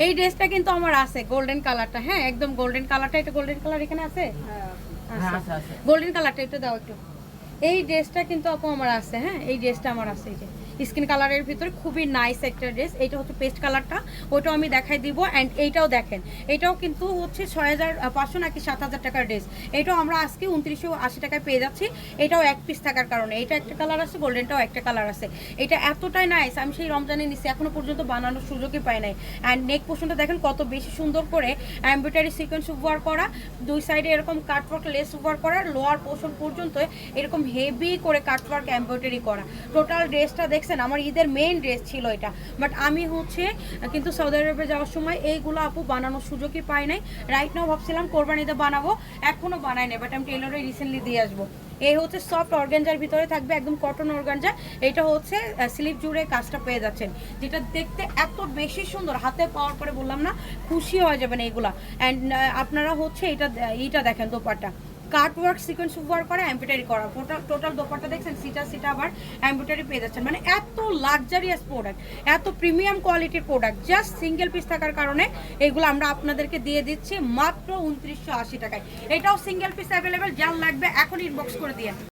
এই ড্রেসটা কিন্তু আমার আছে গোল্ডেন কালারটা, হ্যাঁ একদম গোল্ডেন কালারটা। এটা গোল্ডেন কালার এখানে আছে, গোল্ডেন কালারটা এটা দাও একটু। এই ড্রেসটা কিন্তু আপু আমার আছে, হ্যাঁ এই ড্রেসটা আমার আছে। এই যে স্কিন কালারের ভিতরে খুবই নাইস একটা ড্রেস। এটা হচ্ছে পেস্ট কালারটা, ওইটাও আমি দেখাই দিব। অ্যান্ড এইটাও দেখেন, এটাও কিন্তু হচ্ছে 6500 নাকি 7000 টাকার ড্রেস। এটাও আমরা আজকে 2980 টাকায় পেয়ে যাচ্ছি। এটাও এক পিস থাকার কারণে। এটা একটা কালার আছে, গোল্ডেনটাও একটা কালার আছে। এটা এতটাই নাইস, আমি সেই রমজানে নিচ্ছি, এখনো পর্যন্ত বানানোর সুযোগই পাই নাই। অ্যান্ড নেক পোর্শনটা দেখেন কত বেশি সুন্দর করে এমব্রয়ডারি সিকোয়েন্স ওয়ার করা, দুই সাইডে এরকম কাটওয়ার্ক লেস ওয়ার করা, লোয়ার পোর্শন পর্যন্ত এরকম হেভি করে কাটওয়ার্ক এমব্রয়ডারি করা। টোটাল ড্রেসটা দেখছেন, আমার ঈদের মেইন ড্রেস ছিল এটা। বাট আমি হচ্ছে কিন্তু সৌদি আরবে যাওয়ার সময় এইগুলো আপু বানানোর সুযোগই পাই নাই। রাইট নাও ভাবছিলাম কোরবানিতে বানাবো, এখনো বানাই নাই, বাট আমি টেলরে রিসেন্টলি দিয়ে আসবো। এই হচ্ছে সফট অর্গানজার ভিতরে থাকবে, একদম কটন অর্গানজা। এটা হচ্ছে স্লিপ জুড়ে কাজটা পেয়ে যাচ্ছেন, যেটা দেখতে এত বেশি সুন্দর। হাতে পাওয়ার পরে বললাম না, খুশি হয়ে যাবেন এইগুলা। অ্যান্ড আপনারা হচ্ছে এইটা দেখেন, দোপাট্টা কাট ওয়ার্ক সিকোয়েন্স ওয়ার্ক করা, এমব্রয়ডারি করা। টোটাল দোপাট্টা দেখছেন, সিটা আবার এমব্রয়ডারি পেয়ে যাচ্ছেন। মানে এত লাক্সারিয়াস প্রোডাক্ট, এত প্রিমিয়াম কোয়ালিটির প্রোডাক্ট, জাস্ট সিঙ্গেল পিস থাকার কারণে এগুলো আমরা আপনাদেরকে দিয়ে দিচ্ছি মাত্র 2980 টাকায়। এটাও সিঙ্গেল পিস অ্যাভেলেবেল, যার লাগবে এখন ইনবক্স করে দিয়ে।